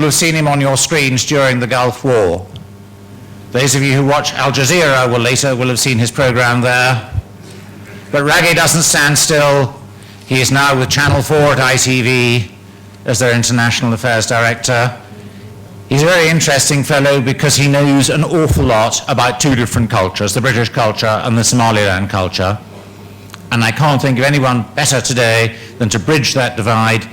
have seen him on your screens during the Gulf War. Those of you who watch Al Jazeera will have seen his program there. But Raage doesn't stand still. He is now with Channel 4 at ITV as their International Affairs Director. He's a very interesting fellow because he knows an awful lot about two different cultures, the British culture and the Somaliland culture. And I can't think of anyone better today than to bridge that divide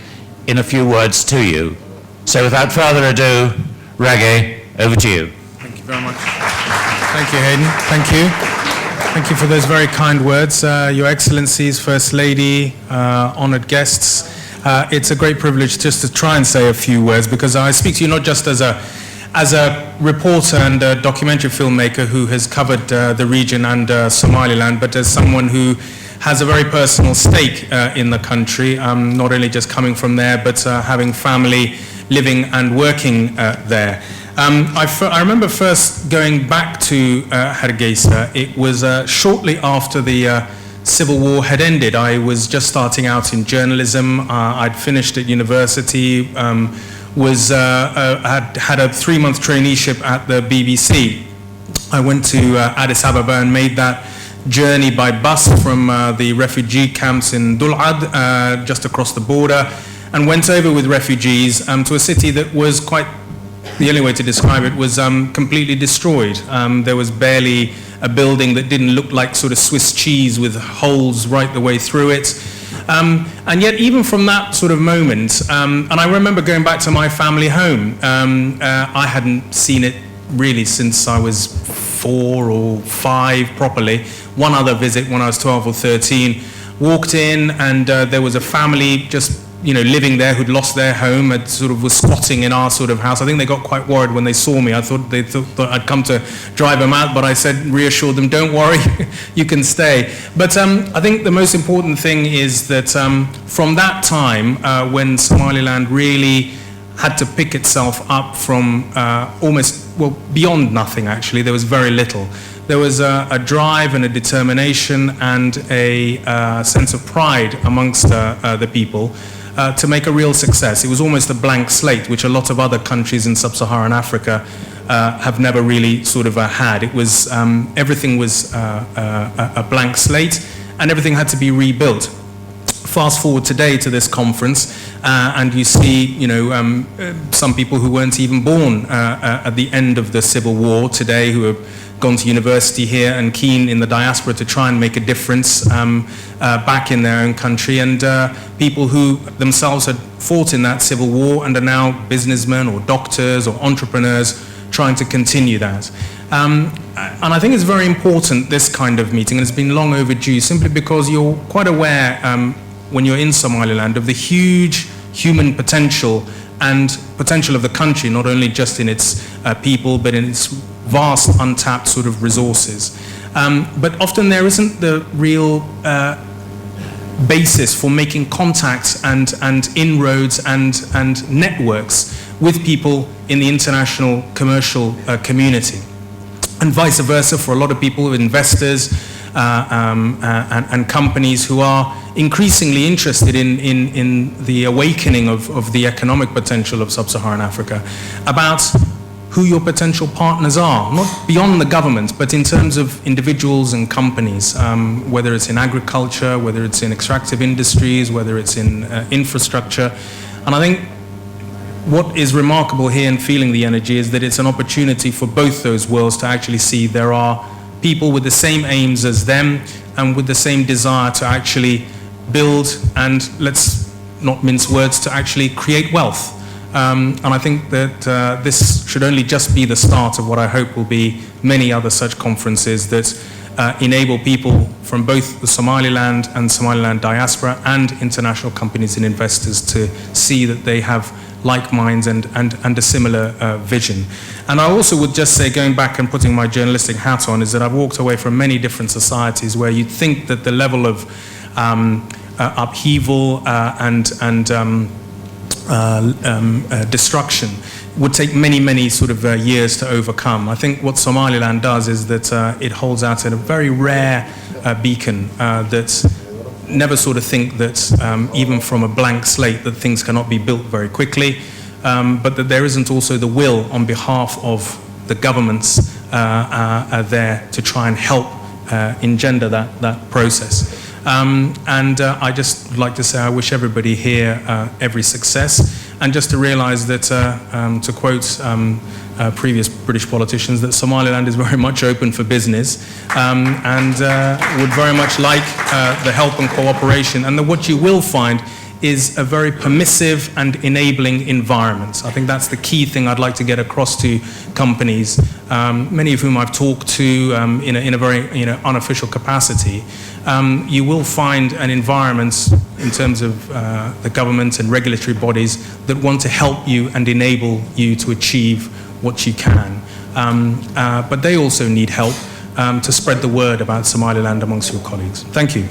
in a few words to you. So without further ado, Raage, over to you. Thank you very much. Thank you, Hayden. Thank you. Thank you for those very kind words. Your Excellencies, First Lady, honoured guests. It's a great privilege just to try and say a few words, because I speak to you not just as a reporter and a documentary filmmaker who has covered the region and Somaliland, but as someone who has a very personal stake in the country, not only just coming from there, but having family living and working there. I remember first going back to Hargeisa. It was shortly after the Civil War had ended. I was just starting out in journalism. I'd finished at university, had a 3-month traineeship at the BBC. I went to Addis Ababa and made that journey by bus from the refugee camps in Dul'ad, just across the border, and went over with refugees to a city that was quite, the only way to describe it was completely destroyed. There was barely a building that didn't look like sort of Swiss cheese with holes right the way through it. And yet even from that sort of moment, and I remember going back to my family home, I hadn't seen it really since I was 4 or 5 properly. One other visit when I was 12 or 13, walked in and there was a family just living there who'd lost their home, and sort of was squatting in our sort of house. I think they got quite worried when they saw me. I thought they thought I'd come to drive them out, but I reassured them, don't worry, you can stay. But I think the most important thing is that from that time, when Somaliland really had to pick itself up from beyond nothing actually, there was very little. There was a drive and a determination and a sense of pride amongst the people to make a real success. It was almost a blank slate, which a lot of other countries in sub-Saharan Africa have never really sort of had. It was, everything was a blank slate, and everything had to be rebuilt. Fast forward today to this conference, and you see, some people who weren't even born at the end of the Civil War today, who have gone to university here and keen in the diaspora to try and make a difference back in their own country, and people who themselves had fought in that Civil War and are now businessmen or doctors or entrepreneurs trying to continue that. And I think it's very important, this kind of meeting, and it's been long overdue, simply because you're quite aware when you're in Somaliland of the huge human potential and potential of the country, not only just in its people, but in its vast untapped sort of resources. But often there isn't the real basis for making contacts and inroads and networks with people in the international commercial community. And vice versa for a lot of people, investors and companies who are increasingly interested in the awakening of the economic potential of sub-Saharan Africa, about who your potential partners are, not beyond the government, but in terms of individuals and companies, whether it's in agriculture, whether it's in extractive industries, whether it's in infrastructure. And I think what is remarkable here in feeling the energy is that it's an opportunity for both those worlds to actually see there are people with the same aims as them and with the same desire to actually build and, let's not mince words, to actually create wealth. And I think that this should only just be the start of what I hope will be many other such conferences that enable people from both the Somaliland and Somaliland diaspora and international companies and investors to see that they have like minds and a similar vision. And I also would just say, going back and putting my journalistic hat on, is that I've walked away from many different societies where you'd think that the level of upheaval and destruction would take many sort of years to overcome. I think what Somaliland does is that it holds out a very rare beacon that never sort of think that even from a blank slate that things cannot be built very quickly. but that there isn't also the will on behalf of the governments there to try and help engender that process. I just like to say I wish everybody here every success, and just to realise that, to quote previous British politicians, that Somaliland is very much open for business and would very much like the help and cooperation, and that what you will find is a very permissive and enabling environment. I think that's the key thing I'd like to get across to companies, many of whom I've talked to in a very unofficial capacity. You will find an environment in terms of the government and regulatory bodies that want to help you and enable you to achieve what you can. But they also need help to spread the word about Somaliland amongst your colleagues. Thank you.